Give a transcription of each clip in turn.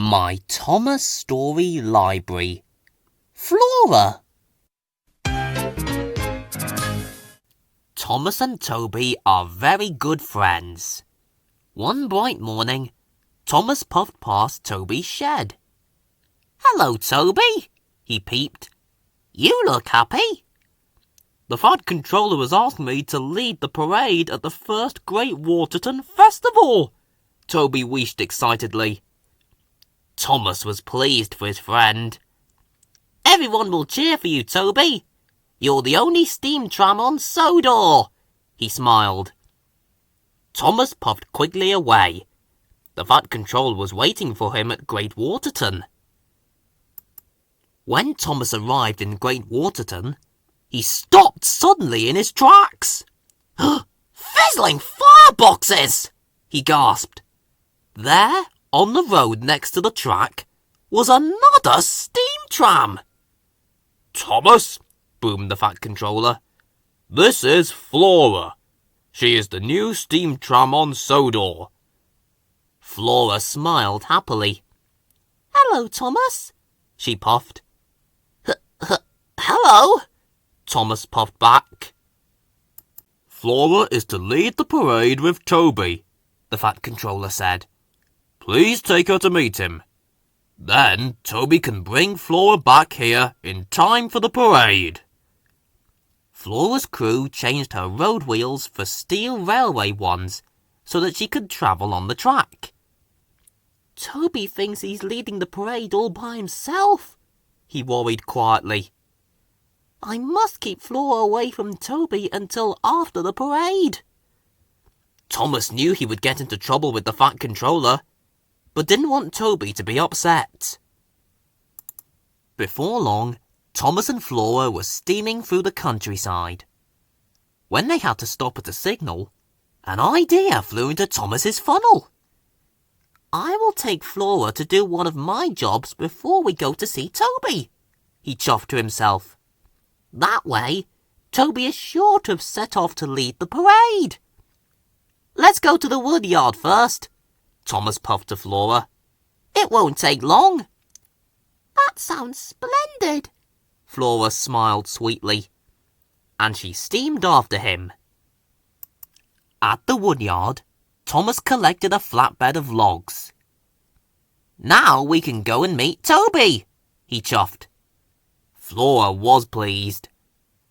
My Thomas Story Library. Flora. Thomas and Toby are very good friends. One bright morning, Thomas puffed past Toby's shed. "Hello, Toby," he peeped. "You look happy." "The Fat Controller has asked me to lead the parade at the first Great Waterton Festival," Toby wheezed excitedly. Thomas was pleased for his friend. "Everyone will cheer for you, Toby. You're the only steam tram on Sodor," he smiled. Thomas puffed quickly away. The Fat Controller was waiting for him at Great Waterton. When Thomas arrived in Great Waterton, he stopped suddenly in his tracks. "Fizzling fireboxes!" he gasped. There, on the road next to the track, was another steam tram. "Thomas," boomed the Fat Controller, "this is Flora. She is the new steam tram on Sodor." Flora smiled happily. "Hello, Thomas," she puffed. "Hello," Thomas puffed back. "Flora is to lead the parade with Toby," the Fat Controller said. "Please take her to meet him. Then Toby can bring Flora back here in time for the parade." Flora's crew changed her road wheels for steel railway ones so that she could travel on the track. "Toby thinks he's leading the parade all by himself," he worried quietly. "I must keep Flora away from Toby until after the parade." Thomas knew he would get into trouble with the Fat Controller, but didn't want Toby to be upset. Before long, Thomas and Flora were steaming through the countryside. When they had to stop at a signal, an idea flew into Thomas's funnel. "I will take Flora to do one of my jobs before we go to see Toby," he chuffed to himself. "That way, Toby is sure to have set off to lead the parade." "Let's go to the woodyard first," Thomas puffed to Flora. "It won't take long." "That sounds splendid," Flora smiled sweetly, and she steamed after him. At the woodyard, Thomas collected a flatbed of logs. "Now we can go and meet Toby," he chuffed. Flora was pleased.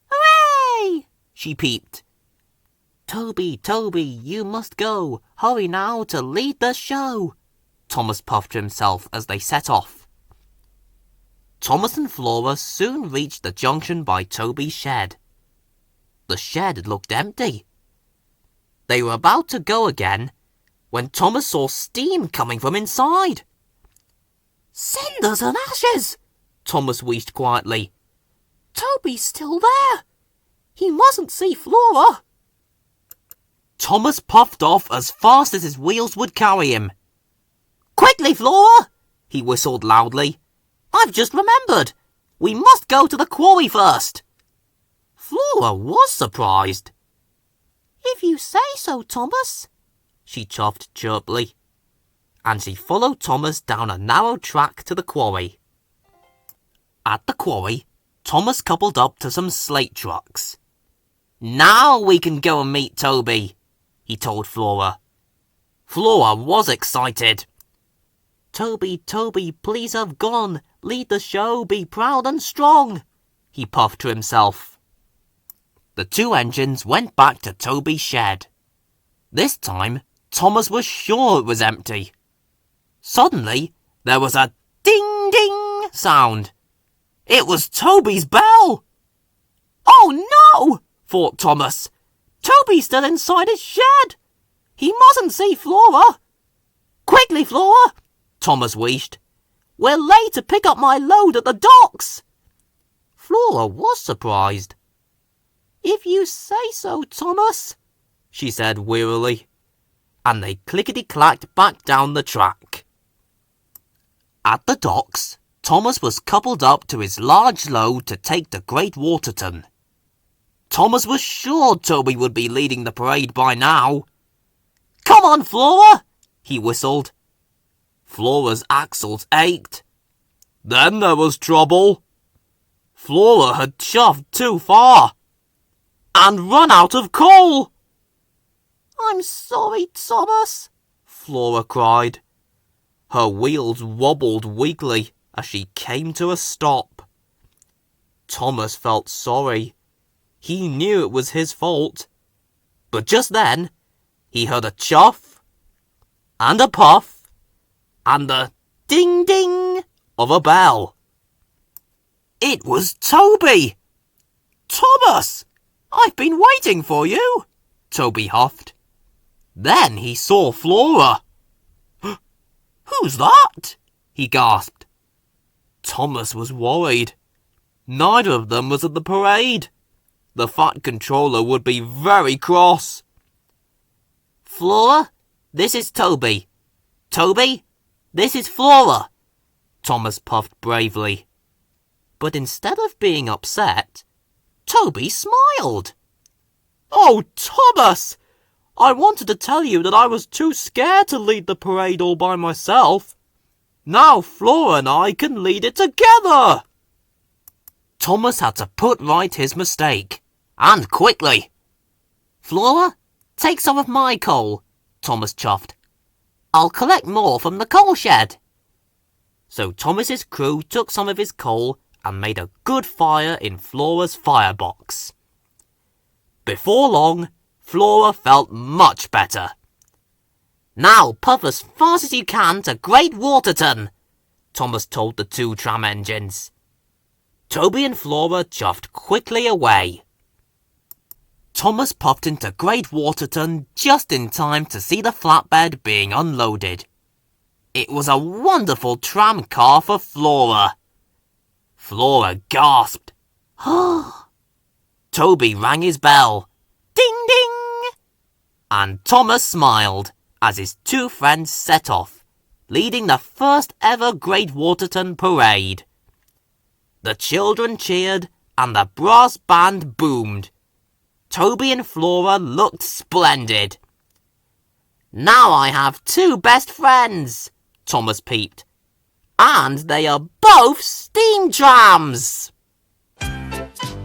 "Hooray!" she peeped. "Toby, Toby, you must go. Hurry now to lead the show," Thomas puffed to himself as they set off. Thomas and Flora soon reached the junction by Toby's shed. The shed looked empty. They were about to go again when Thomas saw steam coming from inside. "Cinders and ashes!" Thomas wheezed quietly. "Toby's still there. He mustn't see Flora." Thomas puffed off as fast as his wheels would carry him. "Quickly, Flora!" he whistled loudly. "I've just remembered. We must go to the quarry first." Flora was surprised. "If you say so, Thomas," she chuffed chirpily, and she followed Thomas down a narrow track to the quarry. At the quarry, Thomas coupled up to some slate trucks. "Now we can go and meet Toby," he told Flora. Flora was excited. "Toby, Toby, please have gone. Lead the show, be proud and strong," he puffed to himself. The two engines went back to Toby's shed. This time, Thomas was sure it was empty. Suddenly, there was a ding-ding sound. It was Toby's bell. "Oh no!" thought Thomas. "Toby's still inside his shed. He mustn't see Flora." "Quickly, Flora!" Thomas wheezed. "We're late to pick up my load at the docks." Flora was surprised. "If you say so, Thomas," she said wearily, and they clickety-clacked back down the track. At the docks, Thomas was coupled up to his large load to take to Great Waterton. Thomas was sure Toby would be leading the parade by now. "Come on, Flora!" he whistled. Flora's axles ached. Then there was trouble. Flora had shoved too far and run out of coal. I'm sorry, Thomas, Flora cried. Her wheels wobbled weakly as she came to a stop. Thomas felt sorry. He knew it was his fault. But just then, he heard a chuff and a puff and the ding-ding of a bell. It was Toby! Thomas! I've been waiting for you, Toby huffed. Then he saw Flora. Who's that? He gasped. Thomas was worried. Neither of them was at the parade. The Fat Controller would be very cross. Flora, this is Toby. Toby, this is Flora, Thomas puffed bravely. But instead of being upset, Toby smiled. Oh, Thomas! I wanted to tell you that I was too scared to lead the parade all by myself. Now Flora and I can lead it together. Thomas had to put right his mistake, and quickly. Flora, take some of my coal, Thomas chuffed. I'll collect more from the coal shed. So Thomas's crew took some of his coal and made a good fire in Flora's firebox. Before long, Flora felt much better. Now puff as fast as you can to Great Waterton, Thomas told the two tram engines. Toby and Flora chuffed quickly away. Thomas puffed into Great Waterton just in time to see the flatbed being unloaded. It was a wonderful tram car for Flora. Flora gasped. Toby rang his bell. Ding ding! And Thomas smiled as his two friends set off, leading the first ever Great Waterton parade. The children cheered and the brass band boomed. Toby and Flora looked splendid. Now I have two best friends, Thomas peeped. And they are both steam trams!